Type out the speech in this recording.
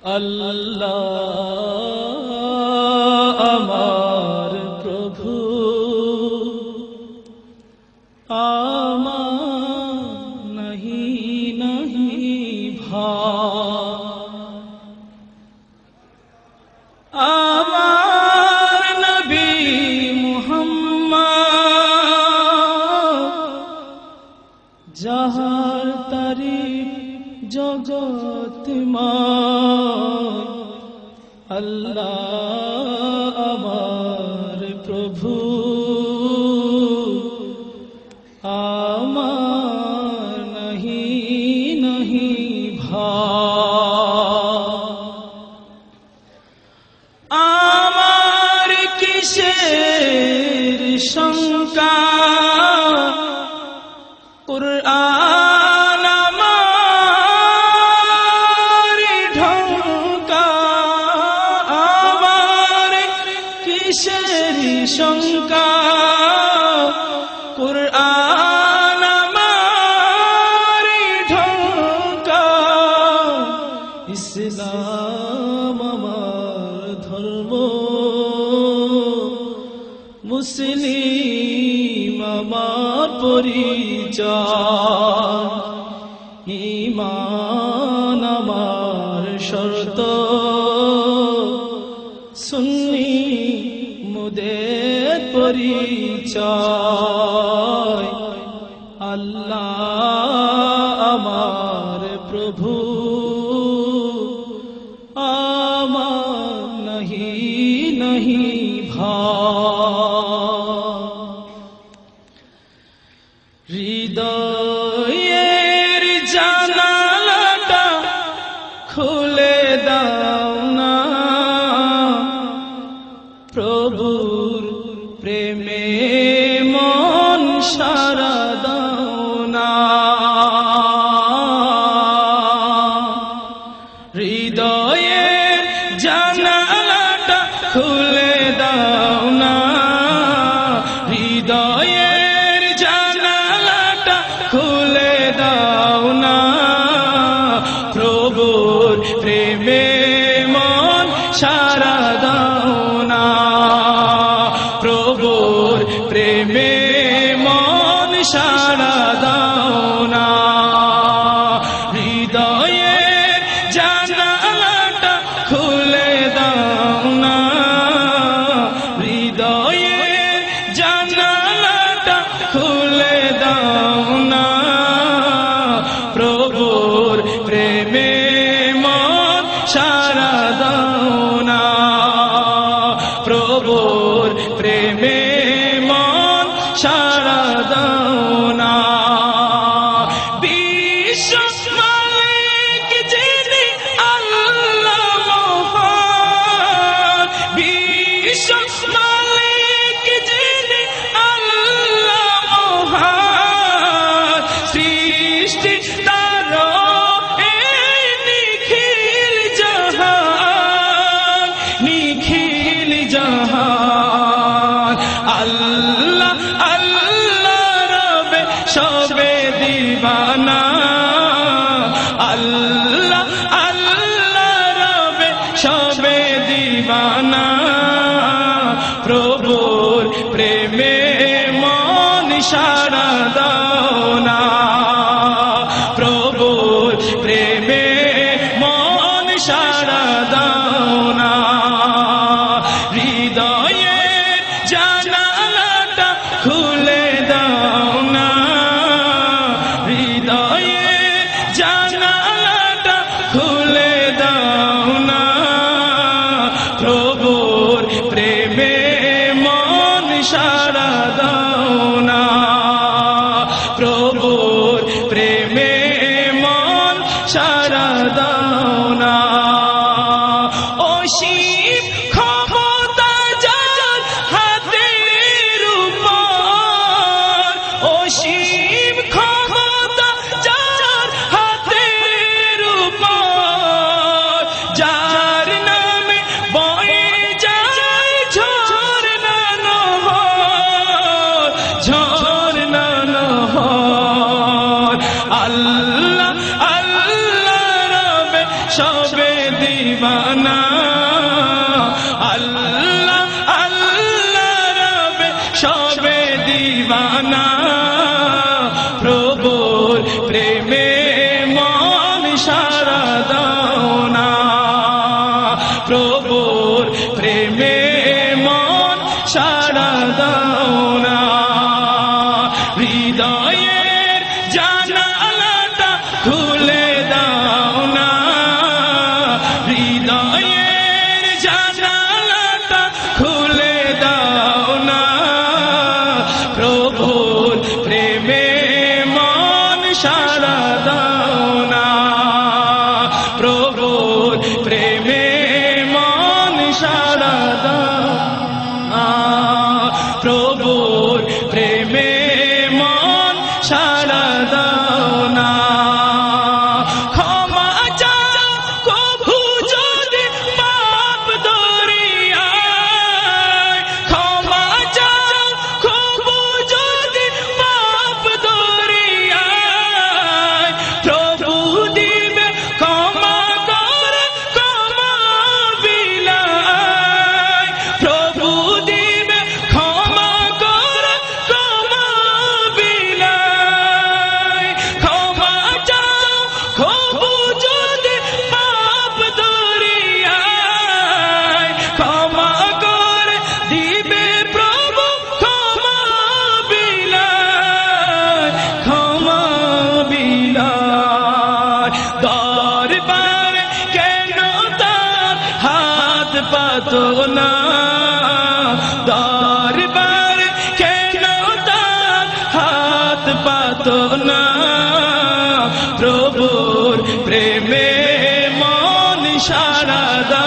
আল্লাহ আমার প্রভু আমার নাহি নাহি ভাই আমার নবী মুহাম্মদ যাহার তারিফ জগৎময় আল্লাহ আমার প্রভু আমার নাহি নাহি ভাই আমার কিসের শঙ্কা কুরআন আমার ঢঙ্কা আমার কিসের শঙ্কা কুরআন আমার ঢঙ্কা ইসলাম আমার ধর্ম মুসলিম আমার পরিচয় ঈমান আমার শর্ত সুন্নি মুদের পরিচয় আল্লাহ আমার প্রভু আমার নাহি নাহি হৃদয়ের জানালাটা খুলে দাও না প্রভুর প্রেমে মন সারা দাও না হৃদয়ের জানালাটা খুলে দাও না হৃদয়ের জানালাটা খুলে দাও না প্রভুর প্রেমে মন সারা দাও না প্রভুর প্রেমে মন সারা দাও না হৃদয়ের জানালাটা খুলে দাও না হৃদয়ের জানালাটা খুলে দাও না প্রভুর প্রেমে মন সারা দাও না প্রভুর প্রেমে মন সারা দাও না বিশ্ব মালিক যিনি আল্লাহ মহান বিশ্ব মালিক যিনি আল্লাহ মহান সৃষ্টি তার এই নিখিল জাহান নিখিল জাহান আল্লাহ আল্লাহ রবে সবে দিবানা আল্লাহ আল্লাহ রবে সবে দিবানা প্রভুর প্রেমে মন সারা দাও না প্রভুর প্রেমে মন সারা দাও না হৃদয়ের জানালাটা খুলে দাও না হৃদয়ের জানালাটা খুলে দাও না প্রভুর প্রেমে মন সারা দাও না প্রভুর প্রেমে মন সারা দাও না অসীম ক্ষমতা যার হাতের উপর অসীম ক্ষমতা যার হাতের উপর যার নামে বয়ে যায় ঝরনা নহর ঝরনা নহর আল্লাহ আল্লাহ রবে সবে দিবানা আল্লাহ আল্লাহ রবে সবে দিবানা প্রভুর প্রেমে মন সারা দাও না প্রভুর প্রেমে মন সারা দাও না হৃদয়ের জানালাটা খুলে দাও না হৃদয়ের জানালাটা খুলে দাও না প্রভুর প্রেমে মন সারা দাও না প্রভুর প্রেমে মন সারা দাও না প্রভুর প্রেমে মন সারা দাও না ক্ষমা চাও কভু যদি পাপ দরিয়ায় ক্ষমা চাও কভু যদি পাপ দরিয়ায় প্রভু দিবে ক্ষমা করে ক্ষমা বিলায় প্রভু দিবে ক্ষমা করে ক্ষমা বিলায় ক্ষমা চাও কভু যদি পাপ দরিয়ায় ক্ষমা করে দিবে প্রভু ক্ষমা বিলায় ক্ষমা বিলায় দরবারে কেন তার হাত পাতো না দরবারে কেন তার হাত পাতো না প্রভুর প্রেমে মন সারা দাও